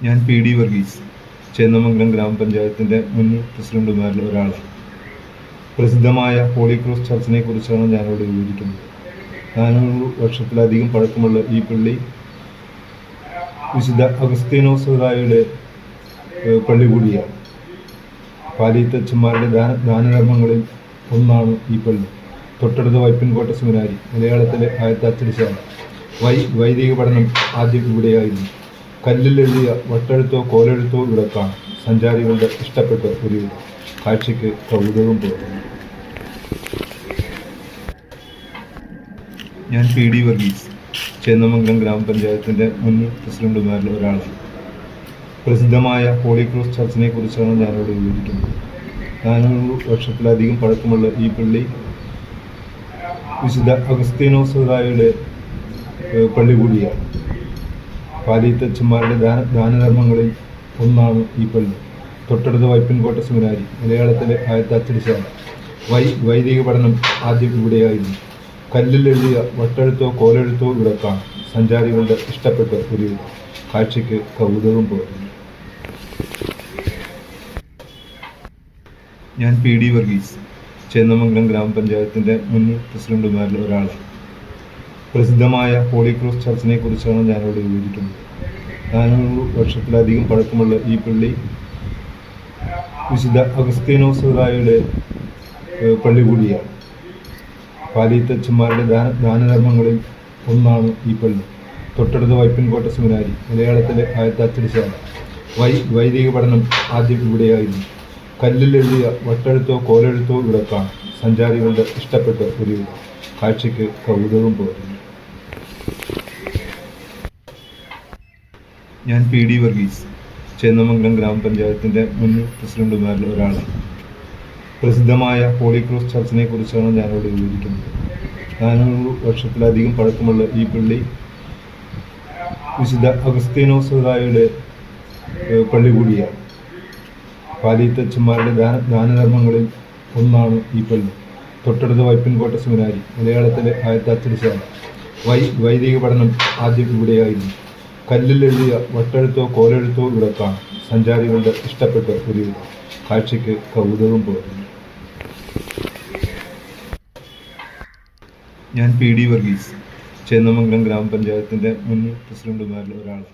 ഞാൻ P D Varghese, Chendamangalam ഗ്രാമപഞ്ചായത്തിൻ്റെ മുൻ പ്രസിഡന്റുമാരിൽ ഒരാളാണ്. പ്രസിദ്ധമായ ഹോളി ക്രോസ് ചർച്ചിനെ കുറിച്ചാണ് ഞാനിവിടെ വിവരിക്കുന്നത്. 400 വർഷത്തിലധികം പഴക്കമുള്ള ഈ പള്ളി വിശുദ്ധ അഗസ്തീനോസുറായുടെ പള്ളി കൂടിയാണ്. പാലിയത്തച്ഛന്മാരുടെ ദാനധർമ്മങ്ങളിൽ ഒന്നാണ് ഈ പള്ളി. തൊട്ടടുത്ത വൈപ്പിൻകോട്ട സെമിനാരി, മലയാളത്തിലെ ആദ്യത്തെ അച്ചടിശാല. വൈദിക പഠനം ആദ്യം ഇവിടെയായിരുന്നു. കല്ലിൽ എഴുതിയ വട്ടെഴുത്തോ കോലെഴുത്തോ ഇവിടെ കാണാം. സഞ്ചാരികളുടെ ഇഷ്ടപ്പെട്ട ഒരു കാഴ്ചയ്ക്ക് കൗതുകം തോന്നുന്നു. ഞാൻ പി ഡി വർഗീസ്, ചേന്നമംഗലം ഗ്രാമപഞ്ചായത്തിൻ്റെ മുൻ പ്രസിഡന്റുമാരിൽ ഒരാളാണ്. പ്രസിദ്ധമായ ഹോളി ക്രോസ് ചർച്ചിനെ കുറിച്ചാണ് ഞാനിവിടെ വിവരിക്കുന്നത്. 400 വർഷത്തിലധികം പഴക്കമുള്ള ഈ പള്ളി വിശുദ്ധ അഗസ്തീനോസുറായുടെ പള്ളി കൂടിയാണ്. പാലിയത്തച്ഛന്മാരുടെ ദാനധർമ്മങ്ങളിൽ ഒന്നാണ് ഈ പള്ളി. തൊട്ടടുത്ത വൈപ്പിൻകോട്ട സെമിനാരി, മലയാളത്തിലെ ആദ്യത്തെ അച്ചടിശാല. വൈദിക പഠനം ആദ്യം ഇവിടെയായിരുന്നു. കല്ലിൽ എഴുതിയ വട്ടെഴുത്തോ കോലെഴുത്തോ ഇവിടെ കാണാം. സഞ്ചാരികളുടെ ഇഷ്ടപ്പെട്ട ഒരു കാഴ്ചയ്ക്ക് കൗതുകം തോന്നുന്നു. ഞാൻ പി ഡി വർഗീസ്, ചേന്നമംഗലം ഗ്രാമപഞ്ചായത്തിൻ്റെ മുൻ പ്രസിഡന്റുമാരിൽ ഒരാളാണ്. പ്രസിദ്ധമായ ഹോളി ക്രോസ് ചർച്ചിനെ കുറിച്ചാണ് ഞാനിവിടെ വിവരിക്കുന്നത്. 400 വർഷത്തിലധികം പഴക്കമുള്ള ഈ പള്ളി വിശുദ്ധ അഗസ്തീനോസുറായുടെ പള്ളി കൂടിയാണ്. പാലിയത്തച്ഛന്മാരുടെ ദാനധർമ്മങ്ങളിൽ ഒന്നാണ് ഈ പള്ളി. തൊട്ടടുത്ത വൈപ്പിൻകോട്ട സെമിനാരി, മലയാളത്തിലെ ആദ്യത്തെ അച്ചടിശാല. വൈദിക പഠനം ആദ്യം ഇവിടെയായിരുന്നു. കല്ലിൽ എഴുതിയ വട്ടെഴുത്തോ കോലെഴുത്തോ ഇവിടെ കാണാം. സഞ്ചാരികളുടെ ഇഷ്ടപ്പെട്ട ഒരു കാഴ്ചയ്ക്ക് കൗതുകം തോന്നുന്നു. ഞാൻ പി ഡി വർഗീസ്, ചേന്നമംഗലം ഗ്രാമപഞ്ചായത്തിൻ്റെ മുൻ പ്രസിഡന്റുമാരിൽ ഒരാളാണ്. പ്രസിദ്ധമായ ഹോളി ക്രോസ് ചർച്ചിനെ കുറിച്ചാണ് ഞാനിവിടെ വിവരിക്കുന്നത്. 400 വർഷത്തിലധികം പഴക്കമുള്ള ഈ പള്ളി വിശുദ്ധ അഗസ്തീനോസുറായുടെ പള്ളി കൂടിയാണ്. പാലിയത്തച്ഛന്മാരുടെ ദാനധർമ്മങ്ങളിൽ ഒന്നാണ് ഈ പള്ളി. തൊട്ടടുത്ത വൈപ്പിൻകോട്ട സെമിനാരി, മലയാളത്തിലെ ആദ്യത്തെ അച്ചടിശാല. വൈദിക പഠനം ആദ്യം ഇവിടെയായിരുന്നു. കല്ലിൽ എഴുതിയ വട്ടെഴുത്തോ കോലെഴുത്തോ ഇവിടെ കാണാം. സഞ്ചാരികളുടെ ഇഷ്ടപ്പെട്ട ഒരു കാഴ്ചയ്ക്ക് കൗതുകം തോന്നുന്നു. ഞാൻ പി ഡി വർഗീസ്, ചേന്നമംഗലം ഗ്രാമപഞ്ചായത്തിൻ്റെ മുൻ പ്രസിഡന്റുമാരിൽ ഒരാളാണ്.